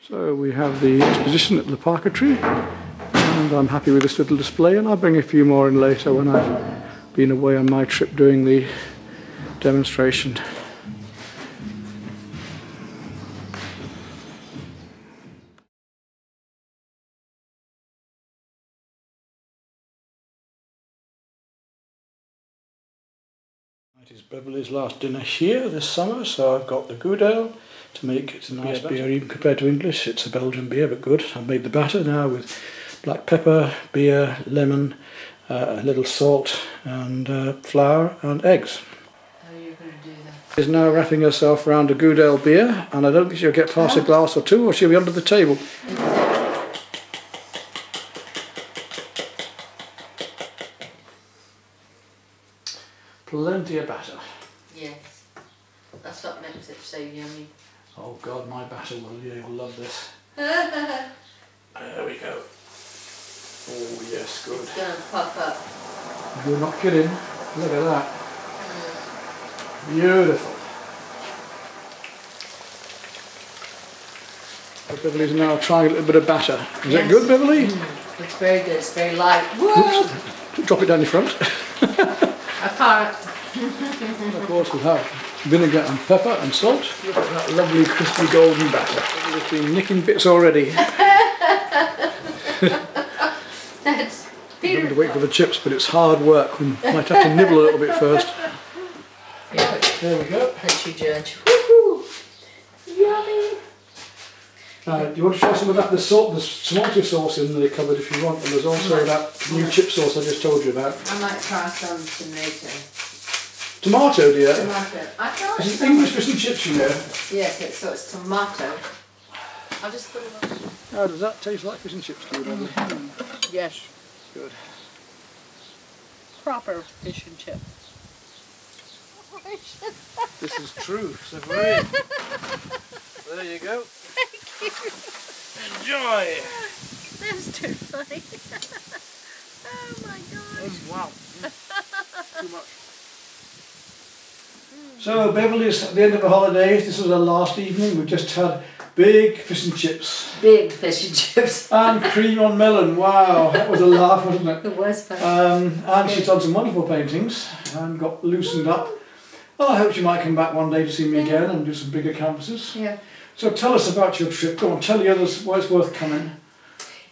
So we have the exposition at the parquetry, and I'm happy with this little display, and I'll bring a few more in later when I've been away on my trip doing the demonstration. It is Beverly's last dinner here this summer, so I've got the Goudel to make it a nice beer. Even compared to English, it's a Belgian beer, but good. I've made the batter now with black pepper, beer, lemon, a little salt, and flour and eggs. How are you going to do that? She's now wrapping herself around a Goudel beer, and I don't think she'll get past a glass or two, or she'll be under the table. Plenty of batter. Yes. That's what makes it so yummy. Oh God, my batter will love this. There we go. Oh yes, good. It's going to puff up. You're not kidding. Look at that. Beautiful. So Beverly's now trying a little bit of batter. Is that good, Beverly? It's very good. It's very light. Whoa! Oops. Drop it down your front. I can't. Of course we have vinegar and pepper and salt. Look at that lovely crispy golden batter. It's been nicking bits already. That's I'm beautiful. going to wait for the chips, but it's hard work. We might have to nibble a little bit first. Yeah. There we go. Let you judge. Woohoo! Yummy! Do you want to try some of that? There's tomato sauce in the cupboard if you want, and there's also that new chip sauce I just told you about. I might try some tomato. Tomato, dear? Tomato. I thought Is it English fish and chips, you know? Yes, so it's tomato. I'll just put it on. How does that taste like fish and chips to you, Beverly? Yes. Good. Proper fish and chip. This is true, so very. There you go. Enjoy! That's too funny. Oh my gosh. Wow. Too much. So Beverly's at the end of the holidays. This was our last evening. We just had big fish and chips. Big fish and chips. And cream on melon. Wow, that was a laugh, wasn't it? It was fun. And she's done some wonderful paintings and got loosened up. Well, I hope she might come back one day to see me again and do some bigger canvases. Yeah. So tell us about your trip. Go on, tell the others why it's worth coming.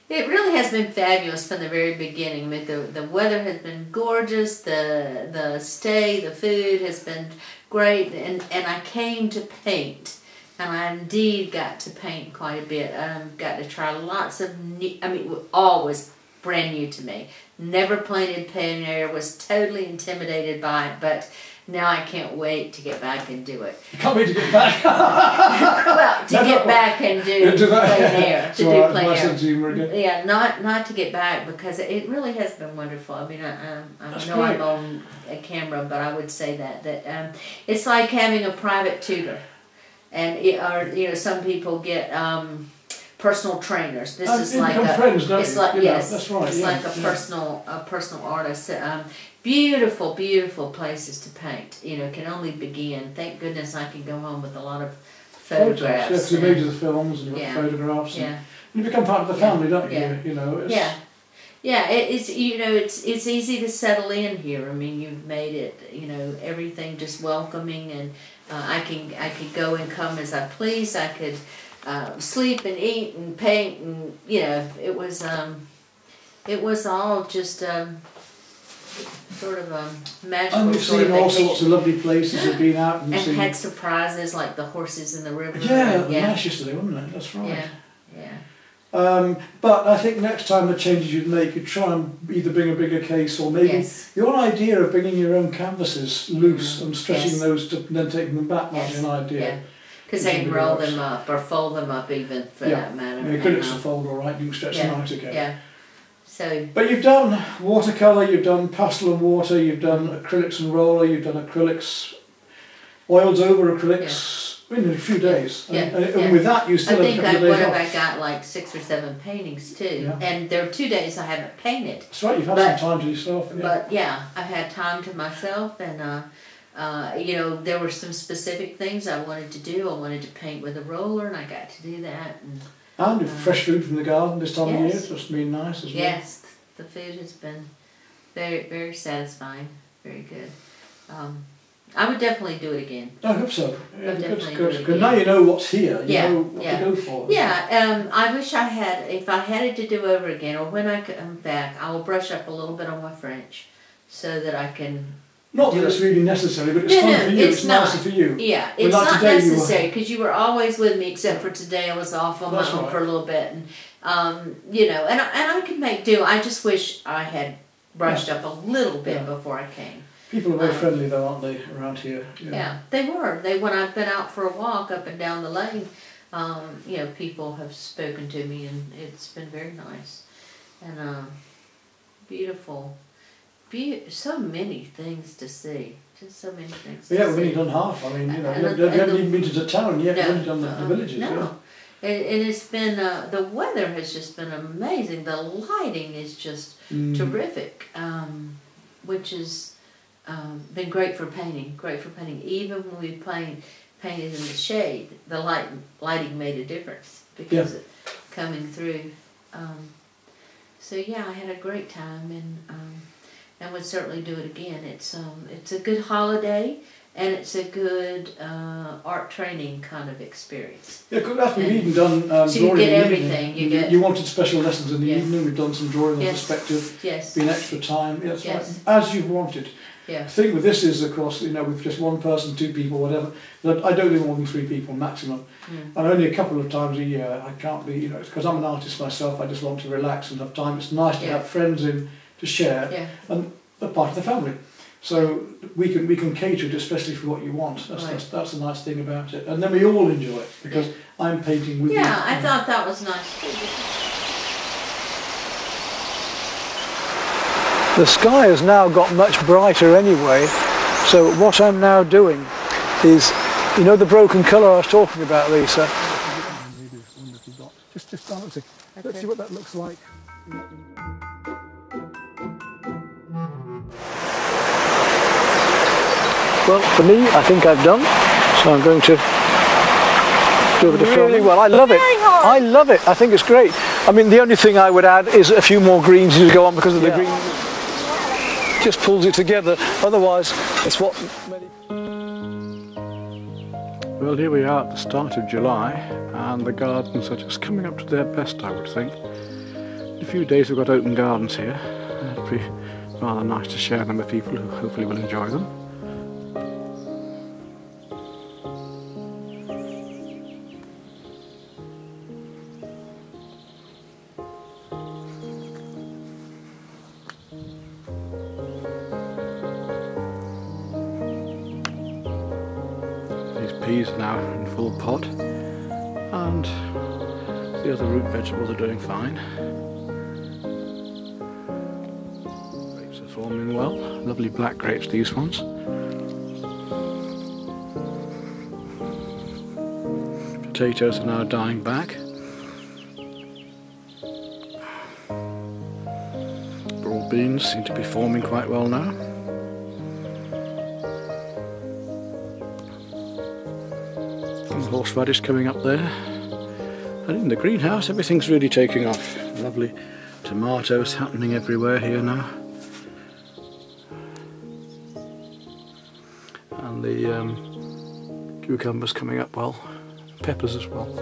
It really has been fabulous from the very beginning. I mean, the weather has been gorgeous, the stay, the food has been great, and I came to paint, and I indeed got to paint quite a bit. Got to try lots of new, I mean, all was brand new to me. Never painted plein air, was totally intimidated by it, but now I can't wait to get back and do it. You can't wait to get back. Well, to get back and do plein air. To do plein air. Yeah, not to get back, because it really has been wonderful. I mean, I know I'm on a camera, but I would say that it's like having a private tutor, and some people get personal trainers. This is like friends, don't it's you? like yes, that's right. It's like a personal artist. Beautiful, beautiful places to paint. Can only begin. Thank goodness I can go home with a lot of photographs. Yes, you made the films and you've got photographs. And you become part of the family, don't you? It's, yeah. It's it's easy to settle in here. I mean, you've made it. Everything just welcoming, and I could go and come as I please. I could sleep and eat and paint, and it was all just. Sort of magical. And you've seen all sorts of lovely places. You've been out and seen. Had surprises like the horses in the river. Yeah, nice yesterday, wasn't it? That's right. Yeah. But I think next time the changes you'd make, you'd try and either bring a bigger case, or maybe your idea of bringing your own canvases loose and stretching those and then taking them back was an idea. Yeah. Because they can roll them up or fold them up even for that matter. Yeah, acrylics will fold all right. You can stretch them out again. Yeah. So, but you've done watercolour, you've done pastel and water, you've done acrylics and roller, you've done acrylics, oils over acrylics in a few days. And with that you still have a couple of days off. I got like 6 or 7 paintings too. Yeah. And there are 2 days I haven't painted. That's right, you've had some time to yourself. Yeah. But I've had time to myself, and there were some specific things I wanted to do. I wanted to paint with a roller, and I got to do that. And And with fresh food from the garden this time of year, it's just been nice as well. Yes, the food has been very, very satisfying, very good. I would definitely do it again. I hope so. Yeah, Because now you know what's here, you know what to go for. Yeah, I wish I had, if I had it to do over again, or when I come back, I will brush up a little bit on my French so that I can... Not that it's really necessary, but it's fun for you, it's nicer for you. Yeah, it's not necessary, because you were always with me, except for today I was off on my own for a little bit. And, you know, and I can make do. I just wish I had brushed up a little bit before I came. People are very friendly though, aren't they, around here? Yeah, they were. When I've been out for a walk up and down the lane, you know, people have spoken to me, and it's been very nice. And beautiful. So many things to see. Just so many things to see. We've only done half. I mean, you know, you haven't even been to the town yet. We've only done the villages. No. Yeah. And it's been, the weather has just been amazing. The lighting is just terrific, which has been great for painting. Even when we painted in the shade, the lighting made a difference because it coming through. So yeah, I had a great time, and would certainly do it again. It's a good holiday, and it's a good art training kind of experience. Yeah, good. After we've even done so you drawing get in the everything. evening. You wanted special lessons in the evening. We've done some drawing on perspective. Yes. Been extra time. Yeah, that's right. As you've wanted. Yeah. The thing with this is, of course, you know, with just one person, 2 people, whatever. I don't do more than 3 people maximum, and only a couple of times a year. I can't be, you know, because I'm an artist myself. I just want to relax and have time. It's nice to have friends in to share, and they're part of the family. So we can cater it, especially for what you want. That's the nice thing about it, and then we all enjoy it because I'm painting with you. Yeah, I thought that was nice too. The sky has now got much brighter anyway, so what I'm now doing is, you know the broken colour I was talking about, Lisa? Just let's see what that looks like. Well, for me, I think I've done, so I'm going to do a bit of filming. Well, I love it. I love it. I think it's great. I mean, the only thing I would add is a few more greens to go on because of the green. Just pulls it together. Otherwise, it's what many... Well, here we are at the start of July, and the gardens are just coming up to their best, I would think. In a few days we've got open gardens here. It'll be rather nice to share them with people who hopefully will enjoy them. Peas are now in full pot, and the other root vegetables are doing fine. Grapes are forming well, lovely black grapes, these ones. Potatoes are now dying back. Broad beans seem to be forming quite well now. Horseradish coming up there, and in the greenhouse everything's really taking off. Lovely tomatoes happening everywhere here now, and the cucumbers coming up well, peppers as well.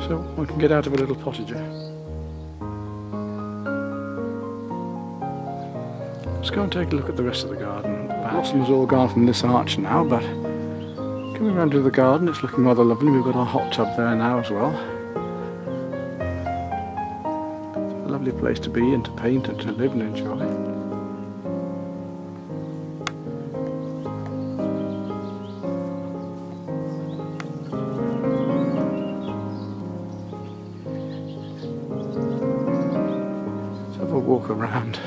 So one can get out of a little potager. Let's go and take a look at the rest of the garden. The blossom's all gone from this arch now, but coming around to the garden, it's looking rather lovely. We've got our hot tub there now as well. It's a lovely place to be and to paint and to live and enjoy. walk around.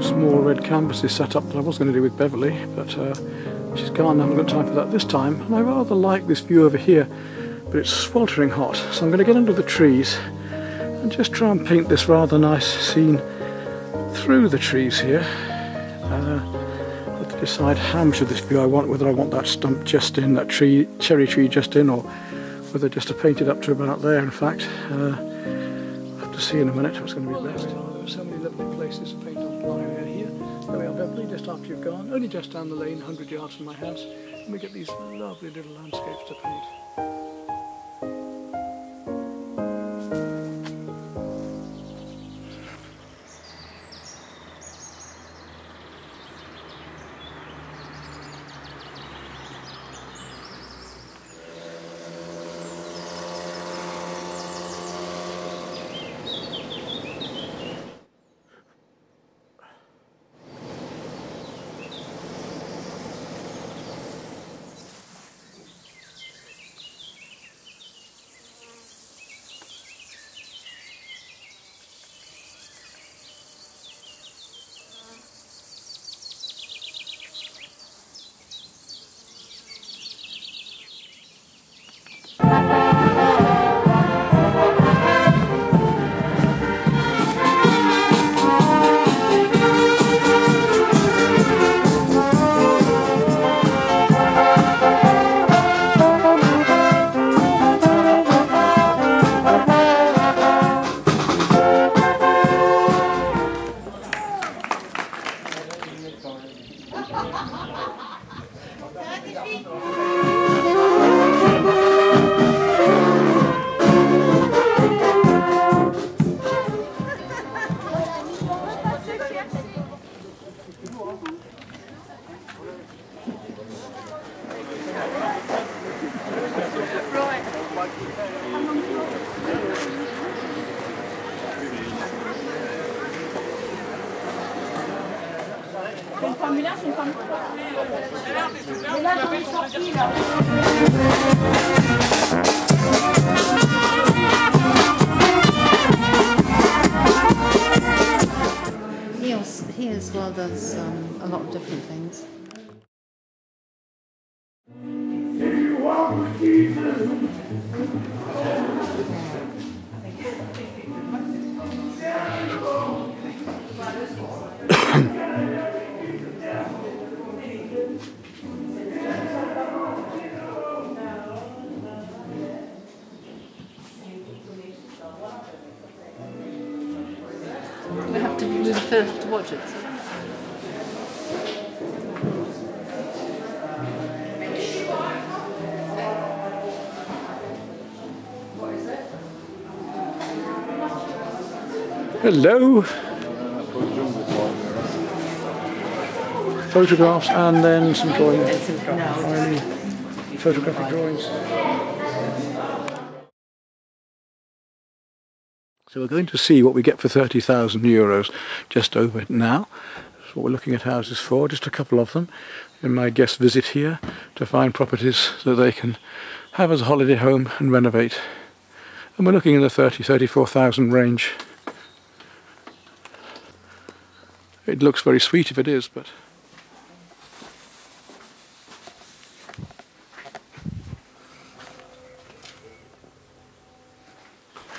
Small red canvases set up that I was going to do with Beverly, but she's gone. I haven't got time for that this time, and I rather like this view over here, but it's sweltering hot, so I'm going to get under the trees and just try and paint this rather nice scene through the trees here. Have to decide how much of this view I want, whether I want that stump just in, that tree, cherry tree just in, or whether just to paint it up to about there. In fact, I'll have to see in a minute what's going to be best. There are so many lovely places to paint on line here. There we are, Beverly, just after you've gone, only just down the lane, 100 yards from my house, and we get these lovely little landscapes to paint. He as well does a lot of different things. We have to be the first to watch it. Hello! Photographs and then some drawings. Photographic drawings. So we're going to see what we get for €30,000 just over now. That's what we're looking at houses for, just a couple of them in my guest visit here to find properties that they can have as a holiday home and renovate. And we're looking in the 34,000 range. It looks very sweet if it is, but...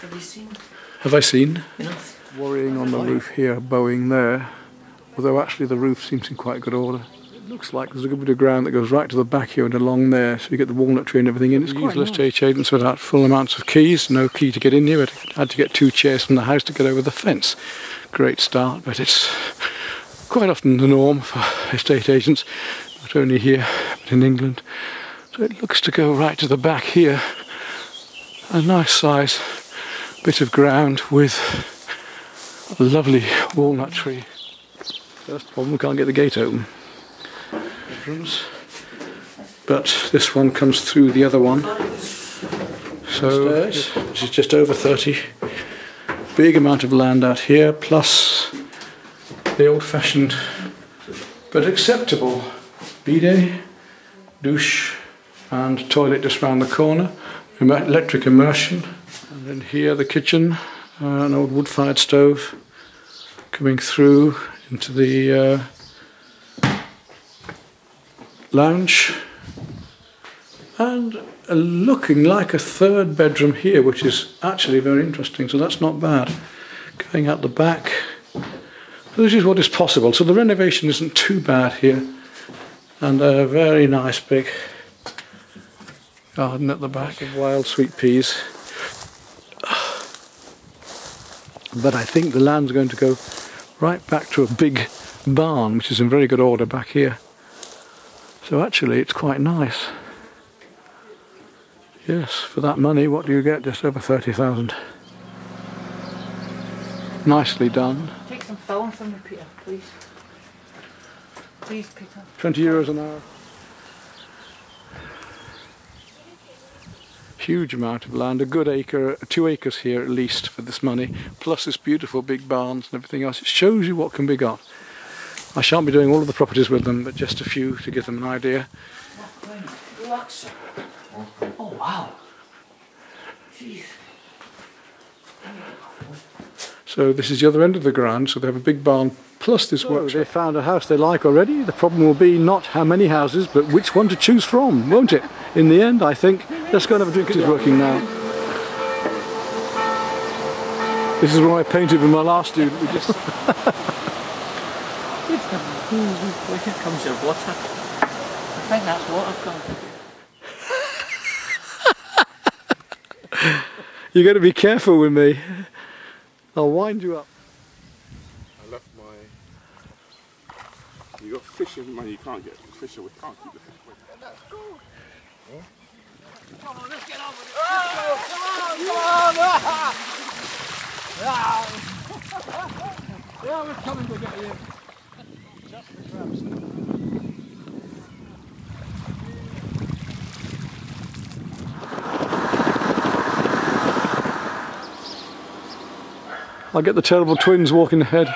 Have you seen? Have I seen? Enough. Worrying on the roof here, bowing there. although actually the roof seems in quite good order. It looks like there's a good bit of ground that goes right to the back here and along there, so you get the walnut tree and everything in. It's quite nice. Estate agents without full amounts of keys, no key to get in here. I had to get 2 chairs from the house to get over the fence. Great start, but it's quite often the norm for estate agents, not only here but in England. So it looks to go right to the back here. A nice size bit of ground with a lovely walnut tree. First problem, we can't get the gate open. Bedrooms. But this one comes through the other one. So this is just over 30. Big amount of land out here, plus the old-fashioned but acceptable bidet, douche and toilet just round the corner. Electric immersion. And then here the kitchen, an old wood-fired stove coming through into the lounge, and looking like a 3rd bedroom here, which is actually very interesting, so that's not bad. Going out the back, so this is what is possible. So the renovation isn't too bad here, and a very nice big garden at the back of wild sweet peas. But I think the land's going to go right back to a big barn, which is in very good order back here. So actually it's quite nice. Yes, for that money, what do you get? Just over 30,000. Nicely done. Take some film from me, Peter, please. Please, Peter. 20 euros an hour. Huge amount of land, a good acre, 2 acres here at least for this money, plus this beautiful big barns and everything else. It shows you what can be got. I shan't be doing all of the properties with them, but just a few to give them an idea. Oh wow! Jeez. So this is the other end of the ground, so they have a big barn plus this workshop. They found a house they like already. The problem will be not how many houses, but which one to choose from, won't it? In the end, I think. Let's go and have a drink. It is working now. This is what I painted with my last student. We just Here comes your water. I think that's water gone. You got to be careful with me. I'll wind you up. I left my. You got fish in money. You can't get fish away. Can't keep the fish away. Let's go. Huh? Come on, let's get on with it. Yeah, we're coming to get you. Just the crabs. I'll get the terrible twins walking ahead.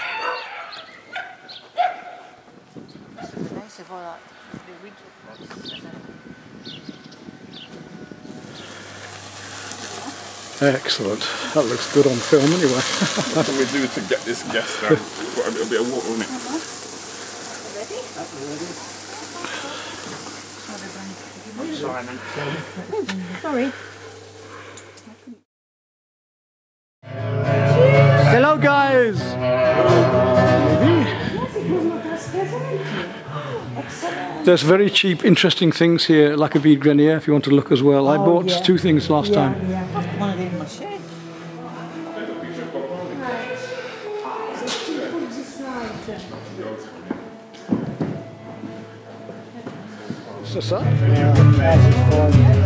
Excellent. That looks good on film anyway. What do we do to get this gas down? Put a little bit of water on it. Ready? Sorry. Hello guys! There's very cheap, interesting things here, like a vide grenier if you want to look as well. I bought 2 things last time. Yeah. One of them in my shed. What's that? Yeah, okay. Excellent.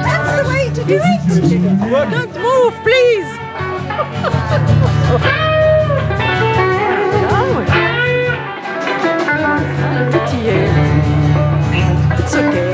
That's the way to do it. Don't move, please. It's okay.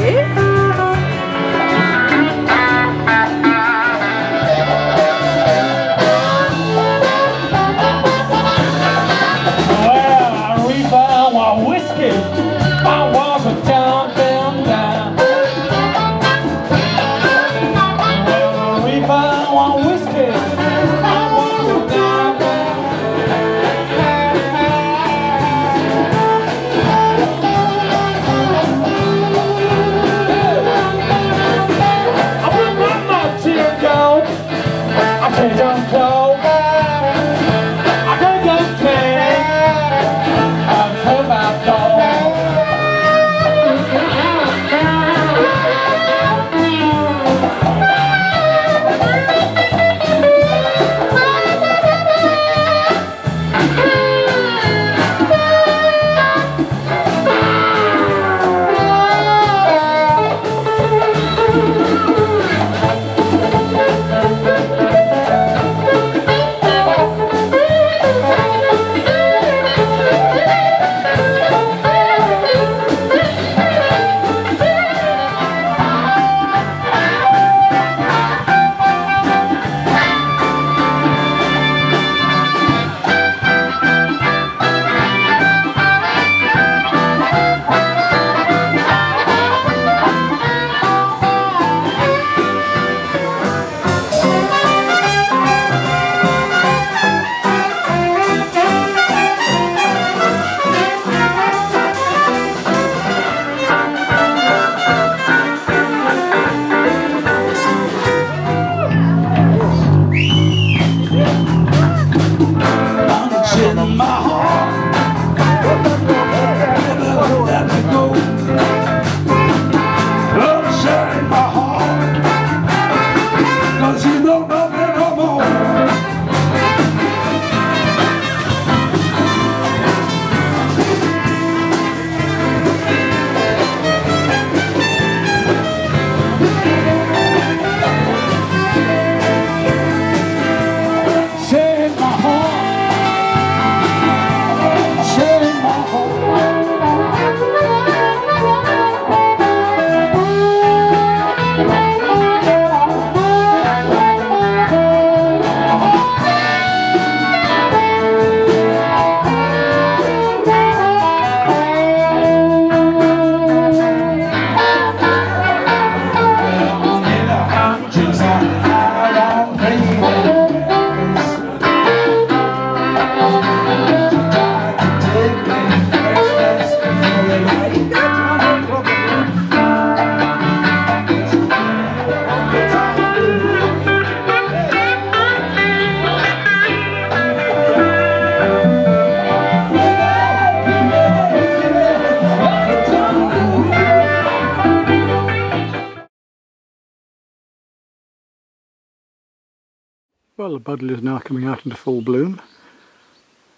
Well, the buddle is now coming out into full bloom,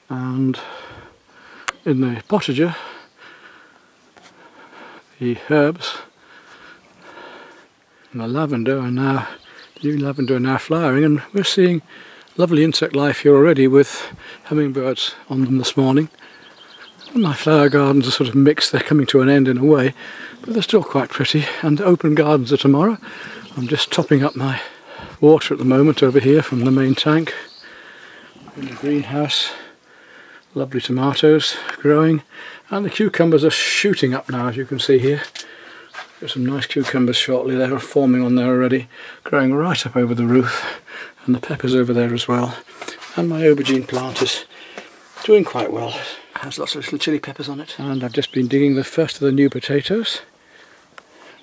and in the potager the herbs and the lavender are now, flowering, and we're seeing lovely insect life here already with hummingbirds on them this morning. And my flower gardens are sort of mixed, they're coming to an end in a way, but they're still quite pretty, and open gardens are tomorrow. I'm just topping up my water at the moment over here from the main tank in the greenhouse. Lovely tomatoes growing, and the cucumbers are shooting up now, as you can see here. Got some nice cucumbers shortly, they're forming on there already, growing right up over the roof, and the peppers over there as well. And my aubergine plant is doing quite well. It has lots of little chili peppers on it. And I've just been digging the first of the new potatoes.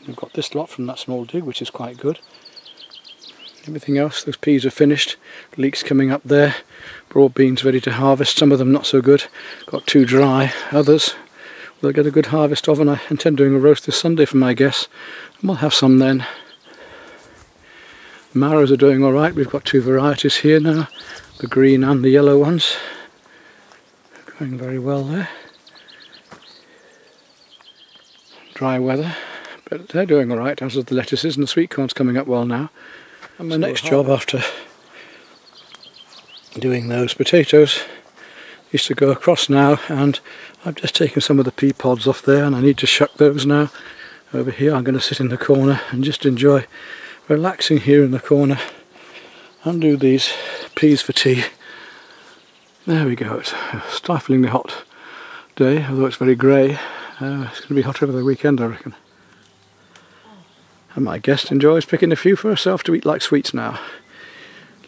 I've got this lot from that small dig, which is quite good. Everything else, those peas are finished, leeks coming up there, broad beans ready to harvest, some of them not so good, got too dry, others we'll get a good harvest of, and I intend doing a roast this Sunday for my guests, and we'll have some then. Marrows are doing alright, we've got two varieties here now, the green and the yellow ones, going very well there. Dry weather, but they're doing alright, as are the lettuces, and the sweet corn's coming up well now. And my next job after doing those potatoes is to go across now, and I've just taken some of the pea pods off there, and I need to shuck those now. Over here I'm going to sit in the corner and just enjoy relaxing here in the corner and do these peas for tea. There we go, it's a stiflingly hot day, although it's very grey. It's going to be hot over the weekend, I reckon. And my guest enjoys picking a few for herself to eat like sweets now.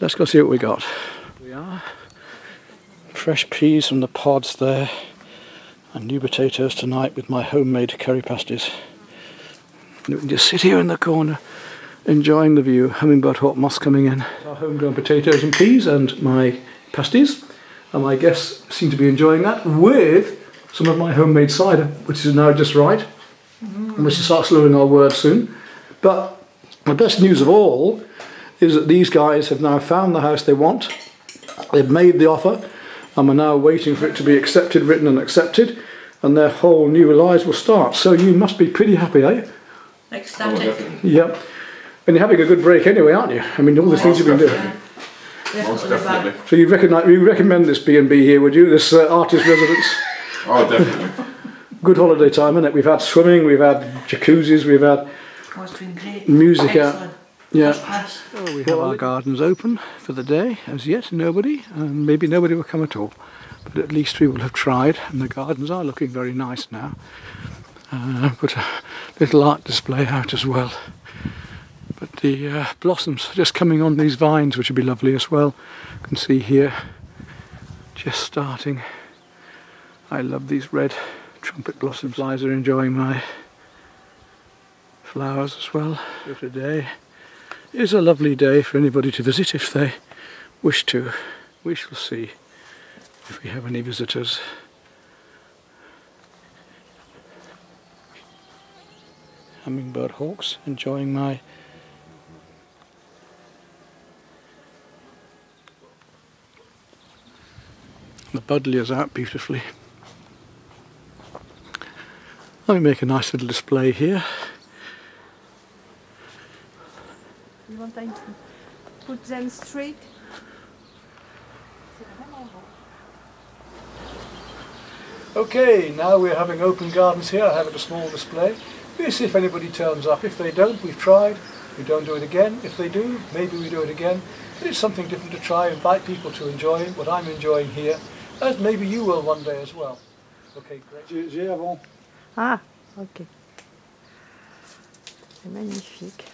Let's go see what we got. Here we are. Fresh peas from the pods there, and new potatoes tonight with my homemade curry pasties. And we can just sit here in the corner enjoying the view. Hummingbird hawk moss coming in. Our homegrown potatoes and peas and my pasties, and my guests seem to be enjoying that with some of my homemade cider, which is now just right. And we should start slurring our words soon. But the best news of all is that these guys have now found the house they want. They've made the offer and are now waiting for it to be accepted, written and accepted, and their whole new lives will start. So you must be pretty happy, eh? Ecstatic. Yep. And you're having a good break anyway, aren't you? I mean, all the things you've been doing. Most definitely. So you recommend this B&B here, would you? This artist residence? Oh, definitely. Good holiday time, isn't it? We've had swimming, we've had jacuzzis, we've had music out. Yeah. Well, we have our gardens open for the day. As yet, nobody, and maybe nobody will come at all. But at least we will have tried, and the gardens are looking very nice now. Put a little art display out as well. But the blossoms are just coming on these vines, which would be lovely as well. You can see here, just starting. I love these red trumpet blossom. Flies are enjoying my flowers as well. So today is a lovely day for anybody to visit if they wish to. We shall see if we have any visitors. Hummingbird hawks enjoying my the buddleias out beautifully. Let me make a nice little display here. You want to put them straight? Okay, now we're having open gardens here. I have a small display. We'll see if anybody turns up. If they don't, we've tried. We don't do it again. If they do, maybe we do it again. But it's something different to try, invite people to enjoy what I'm enjoying here, as maybe you will one day as well. Okay, great. J'ai avant. Ah, ok. C'est magnifique.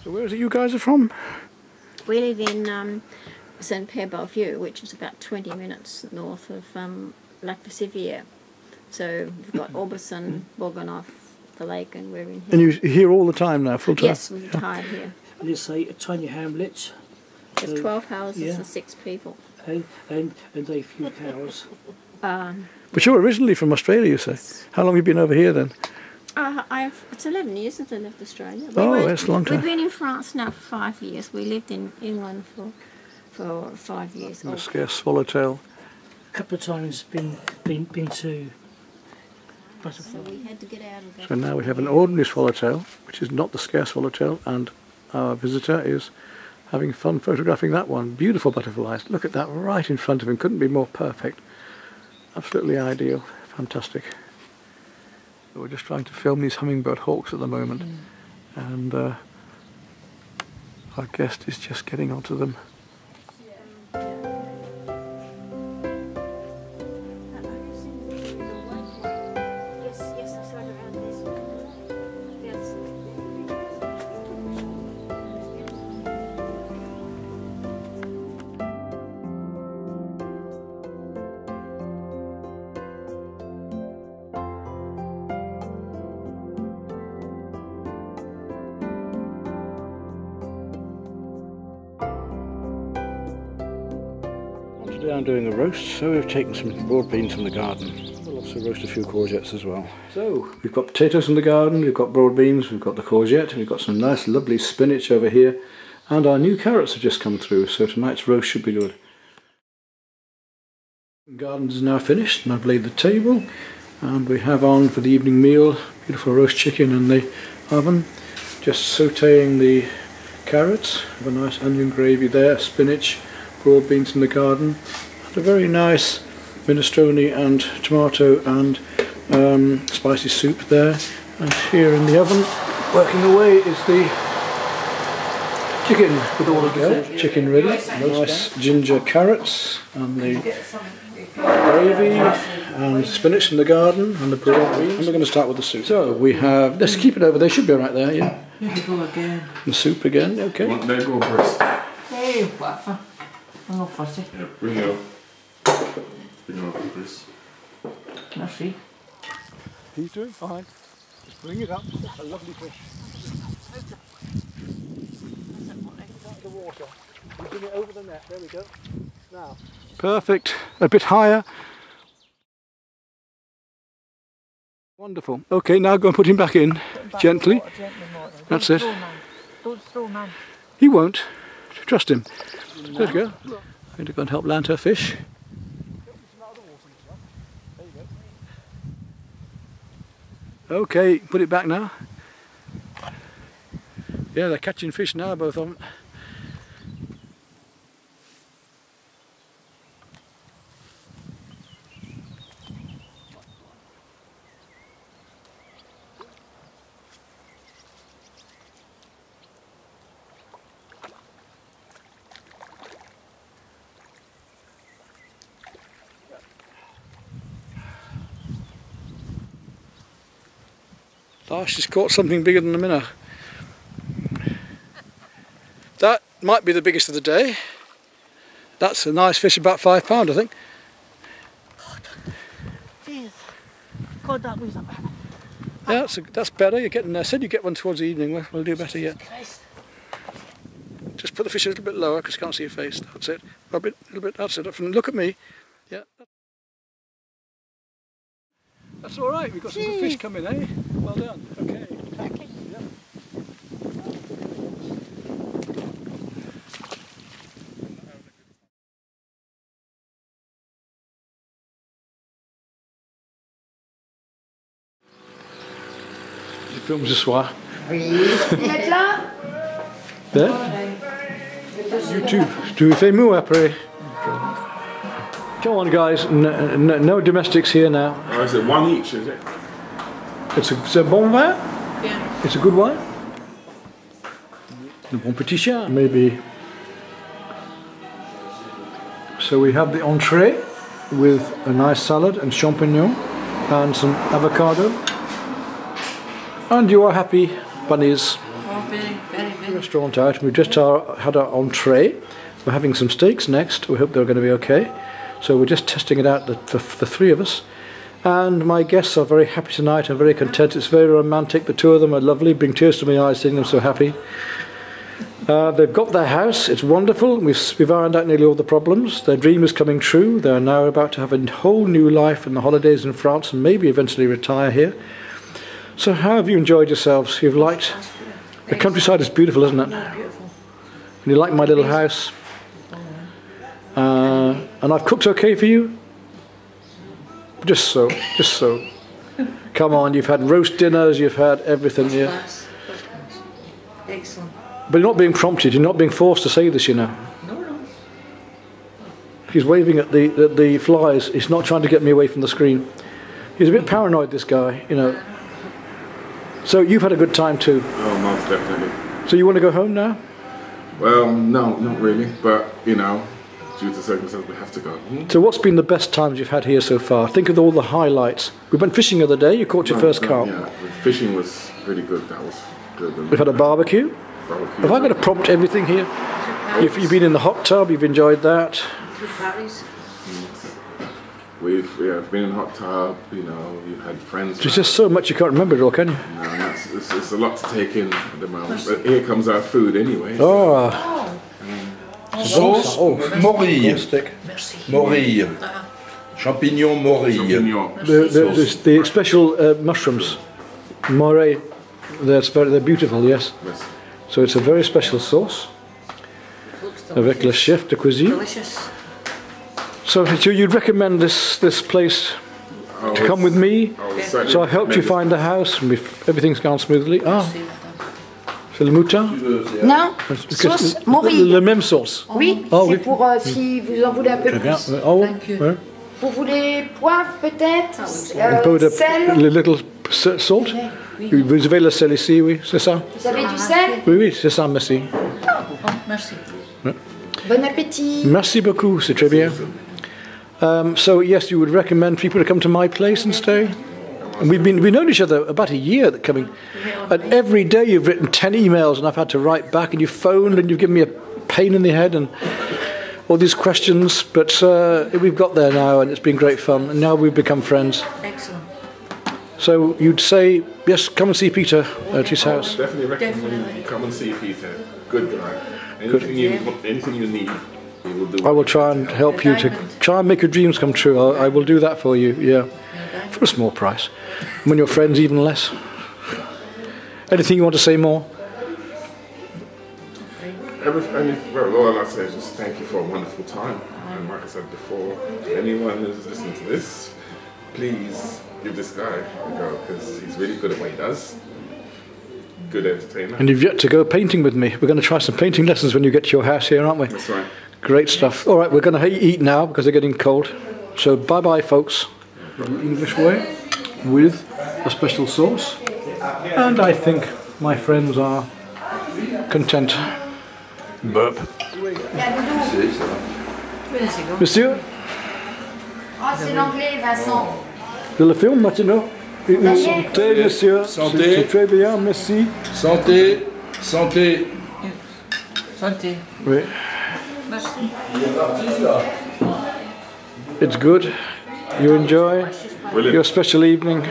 So where is it you guys are from? We live in St. Pierre Bellevue, which is about 20 minutes north of Lac Vasivière. So we've got Aubusson, Bourgonoff, the lake, and we're in here. And you're here all the time now, full time? Yes, we're retired here. And it's a tiny hamlet. There's 12 houses and 6 people. And a few cows. But you're originally from Australia, you say? How long have you been over here then? It's 11 years since I left Australia. That's a long time. We've been in France now for 5 years. We lived in England for 5 years. The scarce swallowtail. A couple of times been to butterfly. So we had to get out of that. So now we have an ordinary swallowtail, which is not the scarce swallowtail, and our visitor is having fun photographing that one. Beautiful butterflies. Look at that right in front of him. Couldn't be more perfect. Absolutely ideal. Fantastic. We're just trying to film these hummingbird hawks at the moment, and our guest is just getting onto them. Today I'm doing a roast, so we've taken some broad beans from the garden. We'll also roast a few courgettes as well. So we've got potatoes from the garden, we've got broad beans, we've got the courgette, we've got some nice lovely spinach over here, and our new carrots have just come through, so tonight's roast should be good. The garden is now finished, and I've laid the table, and we have on for the evening meal beautiful roast chicken in the oven, just sautéing the carrots, have a nice onion gravy there, spinach, broad beans in the garden. And a very nice minestrone and tomato and spicy soup there. And here in the oven, working away, is the chicken with all the chicken ready. Nice ginger carrots and the gravy and spinach in the garden and the broad beans. And we're going to start with the soup. So we have, let's keep it over there, should be right there, yeah. Here we go again. The soup again, okay. There you go, breast. Hey, whatever. I'm not fussy. Yeah, bring it up, Chris. Merci. He's doing fine. Just bring it up. A lovely fish. Out of the water. You bring it over the net. There we go. Now. Perfect. A bit higher. Wonderful. Okay, now go and put him back in. Gently. That's it. Don't throw, man. He won't. Trust him. There we go. I'm going to go and help land her fish. Okay, put it back now. Yeah, they're catching fish now, both of them. Oh, she's caught something bigger than a minnow. That might be the biggest of the day. That's a nice fish, about £5, I think. Jeez. God, that was a bit. Yeah, that's better. You're getting there. I said you get one towards the evening. We'll do better yet. Just put the fish a little bit lower because I can't see your face. That's it. A little bit. That's it. Look at me. Yeah. That's all right. We've got some good fish coming, eh? Well done. Okay. Yeah. Je filme ce soir. There? YouTube. Tu fais mou après. Come on, guys. No domestics here now. Oh, is it one each, is it? It's a bon vin? Yeah. It's a good wine? Un bon petit chat, maybe. So we have the entree with a nice salad and champignon and some avocado. And you are happy, bunnies. Oh, very good. Restaurant out. We've just had our entree. We're having some steaks next. We hope they're going to be okay. So we're just testing it out, the three of us. And my guests are very happy tonight and very content. It's very romantic. The two of them are lovely. Bring tears to my eyes seeing them so happy. They've got their house. It's wonderful. We've ironed out nearly all the problems. Their dream is coming true. They're now about to have a whole new life in the holidays in France and maybe eventually retire here. So how have you enjoyed yourselves? You've liked... The countryside is beautiful, isn't it? Beautiful. And you like my little house. And I've cooked okay for you? Just so. Come on, you've had roast dinners, you've had everything here. Class. Excellent. But you're not being prompted, you're not being forced to say this, you know. No. He's waving at the flies, he's not trying to get me away from the screen. He's a bit paranoid, this guy, you know. So you've had a good time too? Oh, most definitely. So you want to go home now? Well, no, not really, but, you know, due to circumstances, we have to go. So what's been the best times you've had here so far? Think of all the highlights. We went fishing the other day, you caught your first carp. Yeah, fishing was really good, that was good. We've had a barbecue. Have I got to prompt everything here? You've been in the hot tub, you've enjoyed that. We've been in a hot tub, you know, you've had friends. There's just so much you can't remember it all, can you? No, it's a lot to take in at the moment. But here comes our food anyway. Oh. Sauce morille. Morille. Champignon morille. The special mushrooms. Morée. They're beautiful, yes. So it's a very special sauce. Avec le chef de cuisine. Delicious. So you'd recommend this place to come with me? So I helped you find the house and everything's gone smoothly. C'est le moutarde? Non, sauce morille. La même sauce. Oui, Ah, c'est oui. pour si vous en voulez un peu Très plus. bien. Oh, ouais. Vous voulez poivre peut-être, Un peu de sel. le little salt. Vous avez le sel ici, oui, c'est ça? Vous avez du sel? Oui, oui, c'est ça, merci. Merci. Bon appétit. Merci beaucoup, c'est très bien. So yes, you would recommend people to come to my place and stay? And we've known each other about a year coming, and every day you've written 10 emails and I've had to write back, and you've phoned and you've given me a pain in the head and all these questions, but we've got there now and it's been great fun, and now we've become friends. Excellent. So you'd say, yes, come and see Peter at his house. Definitely recommend you come and see Peter. Good guy. Anything you need, he will do. I will try and help you to try and make your dreams come true. I will do that for you, yeah, for a small price. When you're friends, even less. Anything you want to say more? Well, all I say is just thank you for a wonderful time. And like I said before, anyone who's listening to this, please give this guy a go, because he's really good at what he does. Good entertainer. And you've yet to go painting with me. We're going to try some painting lessons when you get to your house here, aren't we? That's right. Great stuff. All right, we're going to eat now because they're getting cold. So bye-bye, folks. The English way with a special sauce. And I think my friends are content. Burp. Monsieur, Ah, c'est l'anglais, Vincent. je le filme maintenant. Santé, monsieur. Santé. C'est très bien, merci. Santé, santé. Santé. Oui. Merci. It's good. You enjoy Brilliant. your special evening.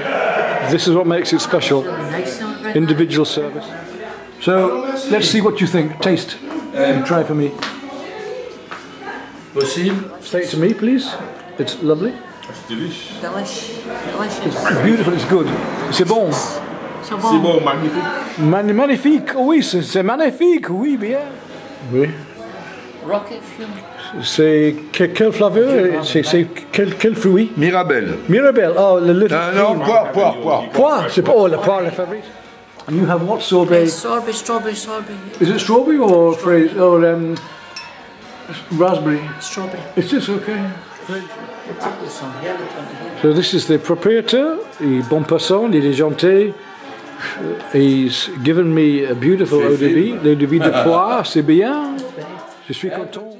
This is what makes it special. Individual service. So let's see what you think. Taste. Try for me. Possible? Say it to me, please. It's lovely. That's delicious. Delicious. It's beautiful. It's good. C'est bon. So C'est bon, magnifique. Magnifique. Oui, c'est magnifique. Oui, bien. Oui. Rocket fuel. C'est quel flaveur? C'est quel fruit? Mirabelle. Mirabelle. Oh, le little. Non, poire. Poire. C'est pas. Oh, le poire, le favorite. And you have what sorbet? Strawberry. Is it strawberry or phrase or raspberry? Strawberry. Is this okay? So this is the proprietor, il est bon passant, il est gentil. He's given me a beautiful eau de vie. L'eau de vie de poire, c'est bien. Je suis content.